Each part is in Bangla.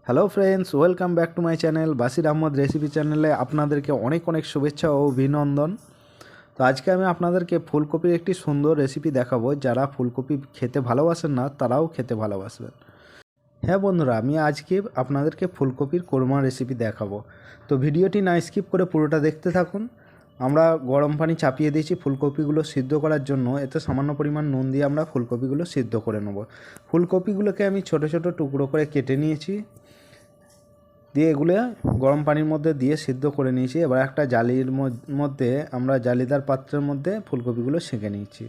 Hello friends, welcome back to my channel Basir Ahmad recipe চ্যানেলে আপনাদেরকে অনেক অনেক শুভেচ্ছা ও অভিনন্দন। তো আজকে আমি আপনাদেরকে ফুলকপির একটি সুন্দর রেসিপি দেখাবো। যারা ফুলকপি খেতে ভালোবাসেন না তারাও খেতে ভালোবাসবেন। হ্যাঁ বন্ধুরা, আমি আজকে আপনাদেরকে ফুলকপির কোরমা রেসিপি দেখাবো। তো ভিডিওটি না স্কিপ করে পুরোটা দেখতে থাকুন। আমরা গরম পানি চাপিয়ে দিয়েছি ফুলকপিগুলো সিদ্ধ করার জন্য। এতে সামান্য পরিমাণ নুন দিয়ে আমরা ফুলকপিগুলো সিদ্ধ করে নেব। ফুলকপিগুলোকে আমি ছোট ছোট টুকরো করে কেটে নিয়েছি, দিয়ে এগুলো গরম পানির মধ্যে দিয়ে সিদ্ধ করে নিয়েছি। এবার একটা জালির মধ্যে আমরা জালিদার পাত্রের মধ্যে ফুলকপিগুলো ছেঁকে নিয়েছি।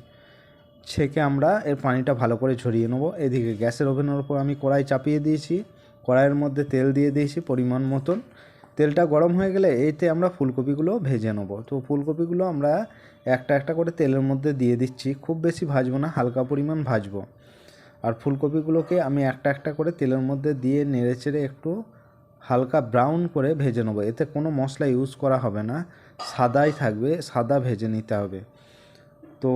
ছেঁকে আমরা এর পানিটা ভালো করে ঝরিয়ে নেবো। এদিকে গ্যাসের ওভেনের ওপর আমি কড়াই চাপিয়ে দিয়েছি। কড়াইয়ের মধ্যে তেল দিয়ে দিয়েছি পরিমাণ মতন। তেলটা গরম হয়ে গেলে এতে আমরা ফুলকপিগুলো ভেজে নেবো। তো ফুলকপিগুলো আমরা একটা একটা করে তেলের মধ্যে দিয়ে দিচ্ছি। খুব বেশি ভাজবো না, হালকা পরিমাণ ভাজবো। আর ফুলকপিগুলোকে আমি একটা একটা করে তেলের মধ্যে দিয়ে নেড়েচেড়ে একটু হালকা ব্রাউন করে ভেজে নেবো। এতে কোনো মশলা ইউজ করা হবে না, সাদাই থাকবে, সাদা ভেজে নিতে হবে। তো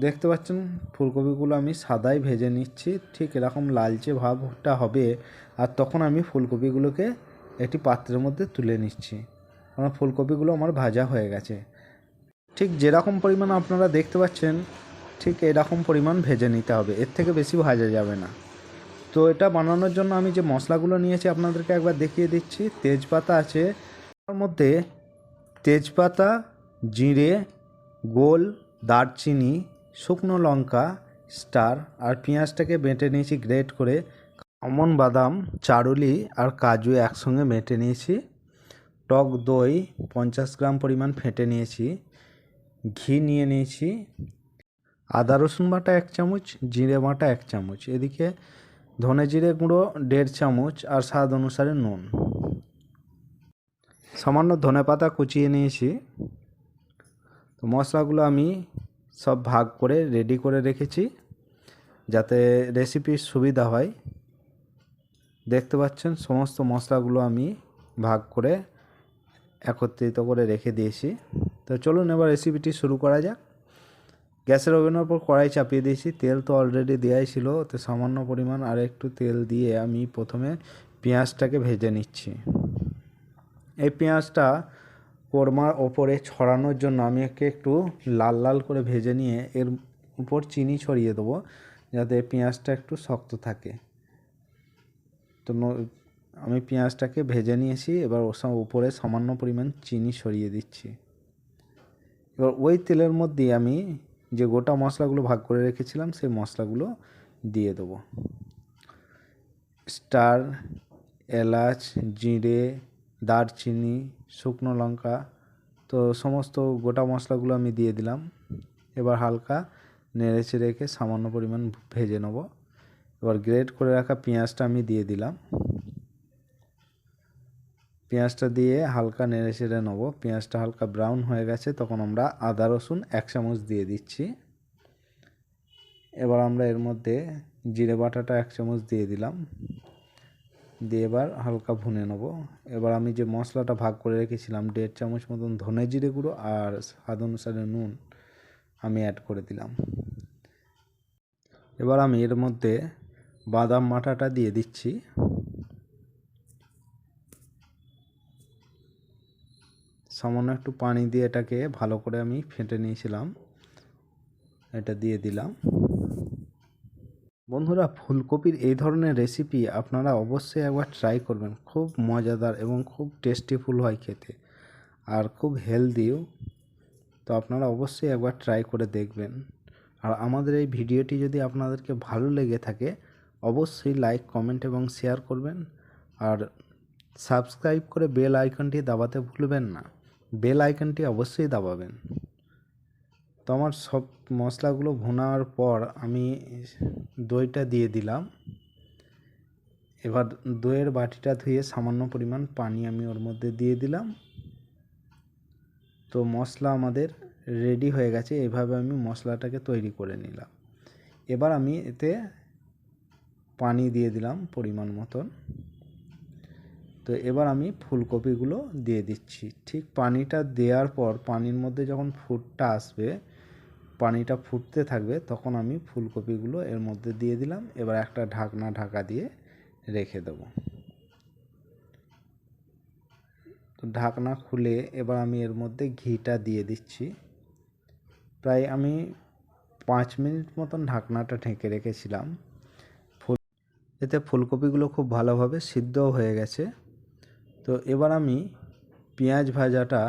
দেখতে পাচ্ছেন ফুলকপিগুলো আমি সাদাই ভেজে নিচ্ছি। ঠিক এরকম লালচে ভাবটা হবে, আর তখন আমি ফুলকপিগুলোকে একটি পাত্রের মধ্যে তুলে নিচ্ছি। কারণ ফুলকপিগুলো আমার ভাজা হয়ে গেছে। ঠিক যেরকম পরিমাণ আপনারা দেখতে পাচ্ছেন ঠিক এরকম পরিমাণ ভেজে নিতে হবে, এর থেকে বেশি ভাজা যাবে না। তো এটা বানানোর জন্য আমি যে মশলাগুলো নিয়েছি আপনাদেরকে একবার দেখিয়ে দিচ্ছি। তেজপাতা আছে, তার মধ্যে তেজপাতা, জিরে, গোল, দারচিনি, শুকনো লঙ্কা, স্টার আর পেঁয়াজটাকে বেটে নিয়েছি গ্রেট করে। আমন বাদাম, চারুলি আর কাজু একসঙ্গে বেটে নিয়েছি। টক দই 50 গ্রাম পরিমাণ ফেটে নিয়েছি। ঘি নিয়ে নিয়েছি। আদা রসুন বাটা 1 চামচ, জিরে বাটা 1 চামচ, এদিকে ধনে জিরে গুঁড়ো 1.5 চামচ আর স্বাদ অনুসারে নুন। সামান্য ধনে পাতা কুচিয়ে নিয়েছি। তো মশলাগুলো আমি সব ভাগ করে রেডি করে রেখেছি যাতে রেসিপির সুবিধা হয়। দেখতে পাচ্ছেন সমস্ত মশলাগুলো আমি ভাগ করে একত্রিত করে রেখে দিয়েছি। তো চলুন এবার রেসিপিটি শুরু করা যাক। গ্যাসের ওভেনের ওপর কড়াই চাপিয়ে দিয়েছি। তেল তো অলরেডি দেওয়াই ছিল, তো সামান্য পরিমাণ আর একটু তেল দিয়ে আমি প্রথমে পেঁয়াজটাকে ভেজে নিচ্ছি। এই পেঁয়াজটা কোরমার ওপরে ছড়ানোর জন্য আমি একে একটু লাল লাল করে ভেজে নিয়ে এর উপর চিনি ছড়িয়ে দেবো যাতে পেঁয়াজটা একটু শক্ত থাকে। তো আমি পেঁয়াজটাকে ভেজে নিয়েছি, এবার ওর উপরে সামান্য পরিমাণ চিনি ছড়িয়ে দিচ্ছি। এবার ওই তেলের মধ্যে আমি যে গোটা মশলাগুলো ভাগ করে রেখেছিলাম সেই মশলাগুলো দিয়ে দেবো। স্টার, এলাচ, জিরে, দারচিনি, শুকনো লঙ্কা, তো সমস্ত গোটা মশলাগুলো আমি দিয়ে দিলাম। এবার হালকা নেড়েচে রেখে সামান্য পরিমাণ ভেজে নেব। এবার গ্রেট করে রাখা পেঁয়াজটা আমি দিয়ে দিলাম। পেঁয়াজটা দিয়ে হালকা নেড়েচেড়ে নেব। পেঁয়াজটা হালকা ব্রাউন হয়ে গেছে, তখন আমরা আদা রসুন 1 চামচ দিয়ে দিচ্ছি। এবার আমরা এর মধ্যে জিরে বাটাটা 1 চামচ দিয়ে দিলাম। দিয়ে এবার হালকা ভুনে নেব। এবার আমি যে মশলাটা ভাগ করে রেখেছিলাম 1.5 চামচ মতন ধনে জিরে গুঁড়ো আর স্বাদ অনুসারে নুন আমি অ্যাড করে দিলাম। এবার আমি এর মধ্যে বাদাম বাটাটা দিয়ে দিচ্ছি। সামান্য একটু পানি দিয়ে এটাকে ভালো করে আমি ফেটে নিয়েছিলাম, এটা দিয়ে দিলাম। বন্ধুরা, ফুলকপির এই ধরনের রেসিপি আপনারা অবশ্যই একবার ট্রাই করবেন। খুব মজাদার এবং খুব টেস্টিফুল হয় খেতে, আর খুব হেলদিও। তো আপনারা অবশ্যই একবার ট্রাই করে দেখবেন। আর আমাদের এই ভিডিওটি যদি আপনাদেরকে ভালো লেগে থাকে অবশ্যই লাইক, কমেন্ট এবং শেয়ার করবেন। আর সাবস্ক্রাইব করে বেল আইকনটি দাবাতে ভুলবেন না। বেল আইকনটি অবশ্যই দাবাবেন। তো আমার সব মশলাগুলো ভুনার পর আমি দইটা দিয়ে দিলাম। এবার দইয়ের বাটিটা ধুয়ে সামান্য পরিমাণ পানি আমি ওর মধ্যে দিয়ে দিলাম। তো মশলা আমাদের রেডি হয়ে গেছে। এভাবে আমি মশলাটাকে তৈরি করে নিলাম। এবার আমি এতে পানি দিয়ে দিলাম পরিমাণ মতন। তো এবার আমি ফুলকপিগুলো দিয়ে দিচ্ছি। ঠিক পানিটা দেওয়ার পর পানির মধ্যে যখন ফুটটা আসবে, পানিটা ফুটতে থাকবে, তখন আমি ফুলকপিগুলো এর মধ্যে দিয়ে দিলাম। এবার একটা ঢাকনা ঢাকা দিয়ে রেখে দেবো। ঢাকনা খুলে এবার আমি এর মধ্যে ঘিটা দিয়ে দিচ্ছি। প্রায় আমি 5 মিনিট মতন ঢাকনাটা ঢেকে রেখেছিলাম। এতে ফুলকপিগুলো খুব ভালোভাবে সিদ্ধও হয়ে গেছে। তো এবার আমি পেঁয়াজ ভাজাটা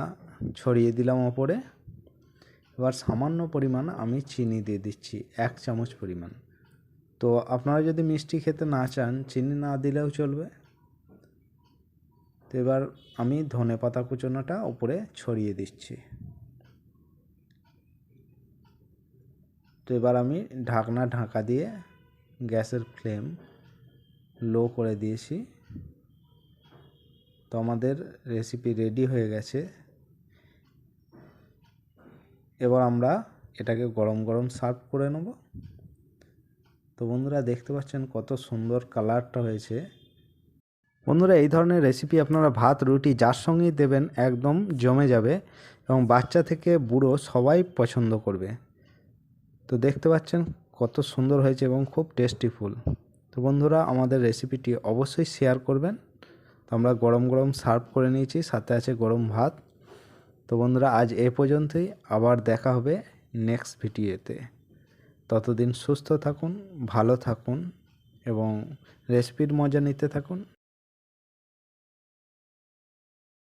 ছড়িয়ে দিলাম ওপরে। এবার সামান্য পরিমাণ আমি চিনি দিয়ে দিচ্ছি, 1 চামচ পরিমাণ। তো আপনারা যদি মিষ্টি খেতে না চান চিনি না দিলেও চলবে। তো এবার আমি ধনেপাতা কুচোনোটা উপরে ছড়িয়ে দিচ্ছি। তো এবার আমি ঢাকা দিয়ে গ্যাসের ফ্লেম লো করে দিয়েছি। তো আমাদের রেসিপি রেডি হয়ে গেছে। এবার আমরা এটাকে গরম গরম সার্ভ করে নেব। তো বন্ধুরা দেখতে পাচ্ছেন কত সুন্দর কালারটা হয়েছে। বন্ধুরা এই ধরনের রেসিপি আপনারা ভাত রুটি যার সঙ্গেই দেবেন একদম জমে যাবে এবং বাচ্চা থেকে বুড়ো সবাই পছন্দ করবে। তো দেখতে পাচ্ছেন কত সুন্দর হয়েছে এবং খুব টেস্টিফুল। তো বন্ধুরা আমাদের রেসিপিটি অবশ্যই শেয়ার করবেন। তো আমরা গরম গরম সার্ভ করে নিয়েছি, সাথে আছে গরম ভাত। তো বন্ধুরা আজ এ পর্যন্তই, আবার দেখা হবে নেক্সট ভিডিওতে। ততদিন সুস্থ থাকুন, ভালো থাকুন এবং রেসিপির মজা নিতে থাকুন।